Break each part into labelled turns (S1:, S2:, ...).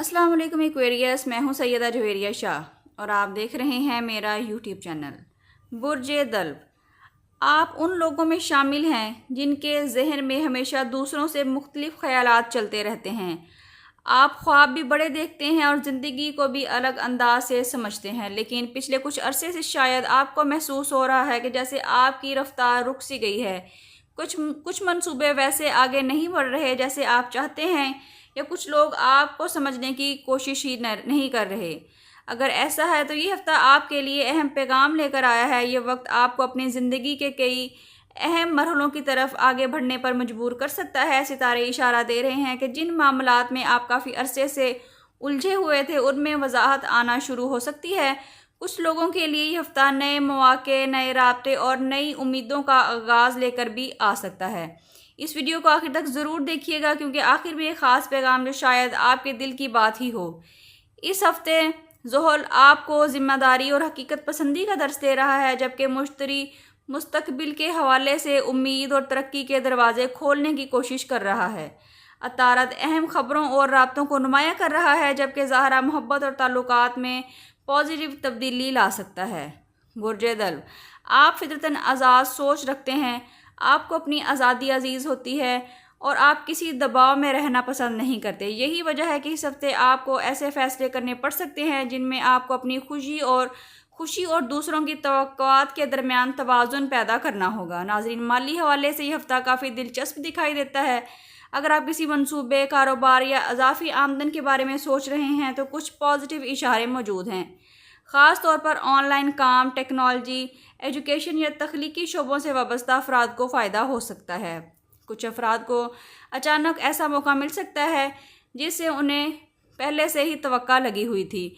S1: السلام علیکم ایکویریس، میں ہوں سیدہ جویریہ شاہ اور آپ دیکھ رہے ہیں میرا یوٹیوب چینل برج دلو۔ آپ ان لوگوں میں شامل ہیں جن کے ذہن میں ہمیشہ دوسروں سے مختلف خیالات چلتے رہتے ہیں۔ آپ خواب بھی بڑے دیکھتے ہیں اور زندگی کو بھی الگ انداز سے سمجھتے ہیں، لیکن پچھلے کچھ عرصے سے شاید آپ کو محسوس ہو رہا ہے کہ جیسے آپ کی رفتار رک سی گئی ہے۔ کچھ منصوبے ویسے آگے نہیں بڑھ رہے جیسے آپ چاہتے ہیں، یا کچھ لوگ آپ کو سمجھنے کی کوشش ہی نہیں کر رہے۔ اگر ایسا ہے تو یہ ہفتہ آپ کے لیے اہم پیغام لے کر آیا ہے۔ یہ وقت آپ کو اپنی زندگی کے کئی اہم مرحلوں کی طرف آگے بڑھنے پر مجبور کر سکتا ہے۔ ستارے اشارہ دے رہے ہیں کہ جن معاملات میں آپ کافی عرصے سے الجھے ہوئے تھے ان میں وضاحت آنا شروع ہو سکتی ہے۔ کچھ لوگوں کے لیے یہ ہفتہ نئے مواقع، نئے رابطے اور نئی امیدوں کا آغاز لے کر بھی آ سکتا ہے۔ اس ویڈیو کو آخر تک ضرور دیکھیے گا کیونکہ آخر میں ایک خاص پیغام جو شاید آپ کے دل کی بات ہی ہو۔ اس ہفتے زحل آپ کو ذمہ داری اور حقیقت پسندی کا درس دے رہا ہے، جبکہ مشتری مستقبل کے حوالے سے امید اور ترقی کے دروازے کھولنے کی کوشش کر رہا ہے۔ عطارد اہم خبروں اور رابطوں کو نمایاں کر رہا ہے، جبکہ زہرہ محبت اور تعلقات میں پازیٹیو تبدیلی لا سکتا ہے۔ برج دلو، آپ فطرتاً آزاد سوچ رکھتے ہیں، آپ کو اپنی آزادی عزیز ہوتی ہے اور آپ کسی دباؤ میں رہنا پسند نہیں کرتے۔ یہی وجہ ہے کہ اس ہفتے آپ کو ایسے فیصلے کرنے پڑ سکتے ہیں جن میں آپ کو اپنی خوشی اور دوسروں کی توقعات کے درمیان توازن پیدا کرنا ہوگا۔ ناظرین، مالی حوالے سے یہ ہفتہ کافی دلچسپ دکھائی دیتا ہے۔ اگر آپ کسی منصوبے، کاروبار یا اضافی آمدن کے بارے میں سوچ رہے ہیں تو کچھ پازیٹیو اشارے موجود ہیں۔ خاص طور پر آن لائن کام، ٹیکنالوجی، ایجوکیشن یا تخلیقی شعبوں سے وابستہ افراد کو فائدہ ہو سکتا ہے۔ کچھ افراد کو اچانک ایسا موقع مل سکتا ہے جس سے انہیں پہلے سے ہی توقع لگی ہوئی تھی۔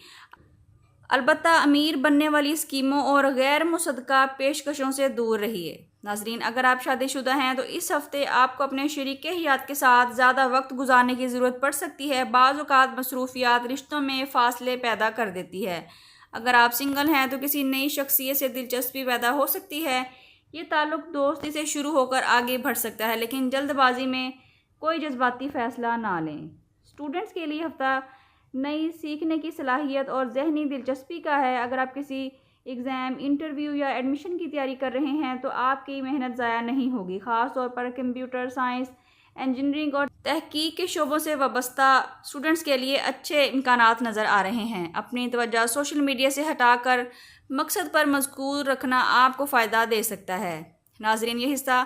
S1: البتہ امیر بننے والی اسکیموں اور غیر مصدقہ پیشکشوں سے دور رہیے۔ ناظرین، اگر آپ شادی شدہ ہیں تو اس ہفتے آپ کو اپنے شریک حیات کے ساتھ زیادہ وقت گزارنے کی ضرورت پڑ سکتی ہے۔ بعض اوقات مصروفیات رشتوں میں فاصلے پیدا کر دیتی ہے۔ اگر آپ سنگل ہیں تو کسی نئی شخصیت سے دلچسپی پیدا ہو سکتی ہے۔ یہ تعلق دوستی سے شروع ہو کر آگے بڑھ سکتا ہے، لیکن جلد بازی میں کوئی جذباتی فیصلہ نہ لیں۔ اسٹوڈنٹس کے لیے ہفتہ نئی سیکھنے کی صلاحیت اور ذہنی دلچسپی کا ہے۔ اگر آپ کسی ایگزام، انٹرویو یا ایڈمیشن کی تیاری کر رہے ہیں تو آپ کی محنت ضائع نہیں ہوگی۔ خاص طور پر کمپیوٹر سائنس، انجینئرنگ اور تحقیق کے شعبوں سے وابستہ اسٹوڈنٹس کے لیے اچھے امکانات نظر آ رہے ہیں۔ اپنی توجہ سوشل میڈیا سے ہٹا کر مقصد پر مرکوز رکھنا آپ کو فائدہ دے سکتا ہے۔ ناظرین، یہ حصہ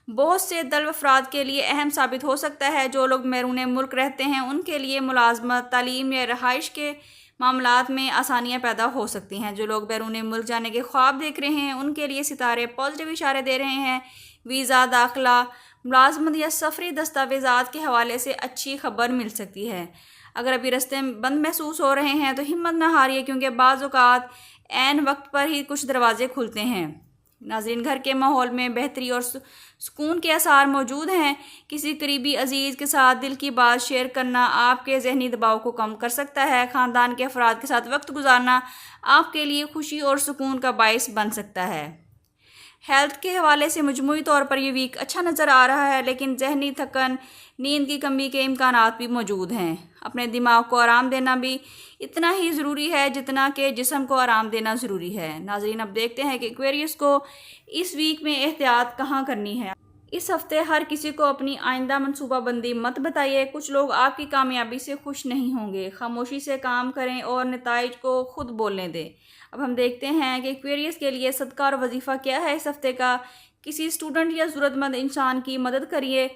S1: بہت سے دلو افراد کے لیے اہم ثابت ہو سکتا ہے۔ جو لوگ بیرون ملک رہتے ہیں ان کے لیے ملازمت، تعلیم یا رہائش کے معاملات میں آسانیاں پیدا ہو سکتی ہیں۔ جو لوگ بیرون ملک جانے کے خواب دیکھ رہے ہیں ان کے لیے ستارے پازیٹیو اشارے دے رہے ہیں۔ ویزا، داخلہ، ملازمت یا سفری دستاویزات کے حوالے سے اچھی خبر مل سکتی ہے۔ اگر ابھی راستے بند محسوس ہو رہے ہیں تو ہمت نہ ہاریے، کیونکہ بعض اوقات عین وقت پر ہی کچھ دروازے کھلتے ہیں۔ ناظرین، گھر کے ماحول میں بہتری اور سکون کے آثار موجود ہیں۔ کسی قریبی عزیز کے ساتھ دل کی بات شیئر کرنا آپ کے ذہنی دباؤ کو کم کر سکتا ہے۔ خاندان کے افراد کے ساتھ وقت گزارنا آپ کے لیے خوشی اور سکون کا باعث بن سکتا ہے۔ ہیلتھ کے حوالے سے مجموعی طور پر یہ ویک اچھا نظر آ رہا ہے، لیکن ذہنی تھکن، نیند کی کمی کے امکانات بھی موجود ہیں۔ اپنے دماغ کو آرام دینا بھی اتنا ہی ضروری ہے جتنا کہ جسم کو آرام دینا ضروری ہے۔ ناظرین، اب دیکھتے ہیں کہ ایکویریس کو اس ویک میں احتیاط کہاں کرنی ہے۔ اس ہفتے ہر کسی کو اپنی آئندہ منصوبہ بندی مت بتائیے۔ کچھ لوگ آپ کی کامیابی سے خوش نہیں ہوں گے۔ خاموشی سے کام کریں اور نتائج کو خود بولنے دیں۔ اب ہم دیکھتے ہیں کہ ایکویریس کے لیے صدقہ اور وظیفہ کیا ہے اس ہفتے کا۔ کسی اسٹوڈنٹ یا ضرورت مند انسان کی مدد کریے۔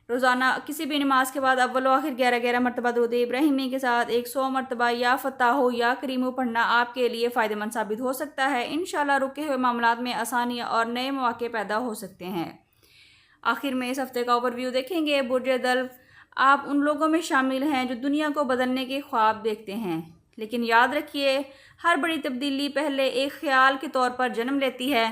S1: روزانہ کسی بھی نماز کے بعد اول و آخر 11 مرتبہ درود ابراہیمی کے ساتھ 100 مرتبہ یا فتح یا کریمو پڑھنا آپ کے لیے فائدہ مند ثابت ہو سکتا ہے۔ انشاءاللہ رکے ہوئے معاملات میں آسانی اور نئے مواقع پیدا ہو سکتے ہیں۔ آخر میں اس ہفتے کا اوور ویو دیکھیں گے۔ برج دلو، آپ ان لوگوں میں شامل ہیں جو دنیا کو بدلنے کے خواب دیکھتے ہیں، لیکن یاد رکھیے ہر بڑی تبدیلی پہلے ایک خیال کے طور پر جنم لیتی ہے۔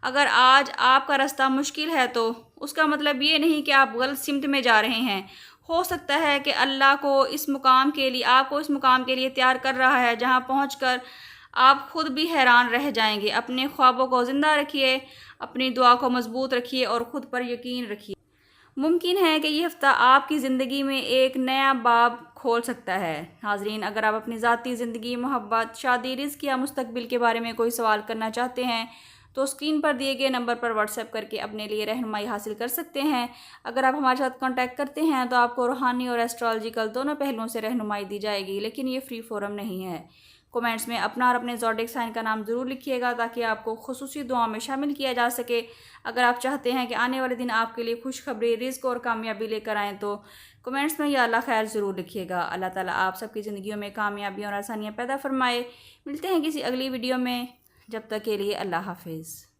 S1: اگر آج آپ کا راستہ مشکل ہے تو اس کا مطلب یہ نہیں کہ آپ غلط سمت میں جا رہے ہیں۔ ہو سکتا ہے کہ اللہ آپ کو اس مقام کے لیے تیار کر رہا ہے جہاں پہنچ کر آپ خود بھی حیران رہ جائیں گے۔ اپنے خوابوں کو زندہ رکھیے، اپنی دعا کو مضبوط رکھیے اور خود پر یقین رکھیے۔ ممکن ہے کہ یہ ہفتہ آپ کی زندگی میں ایک نیا باب کھول سکتا ہے۔ ناظرین، اگر آپ اپنی ذاتی زندگی، محبت، شادی، رزق یا مستقبل کے بارے میں کوئی سوال کرنا چاہتے ہیں تو اسکرین پر دیے گئے نمبر پر واٹس ایپ کر کے اپنے لیے رہنمائی حاصل کر سکتے ہیں۔ اگر آپ ہمارے ساتھ کانٹیکٹ کرتے ہیں تو آپ کو روحانی اور ایسٹرالوجیکل دونوں پہلوؤں سے رہنمائی دی جائے گی، لیکن یہ فری فورم نہیں ہے۔ کومنٹس میں اپنا اور اپنے زوڈیک سائن کا نام ضرور لکھیے گا تاکہ آپ کو خصوصی دعاؤں میں شامل کیا جا سکے۔ اگر آپ چاہتے ہیں کہ آنے والے دن آپ کے لیے خوشخبری، رزق اور کامیابی لے کر آئیں تو کومنٹس میں یا اللہ خیر ضرور لکھیے گا۔ اللہ تعالیٰ آپ سب کی زندگیوں میں کامیابی اور آسانیاں پیدا فرمائے۔ ملتے ہیں کسی اگلی ویڈیو میں، جب تک کے لیے اللہ حافظ۔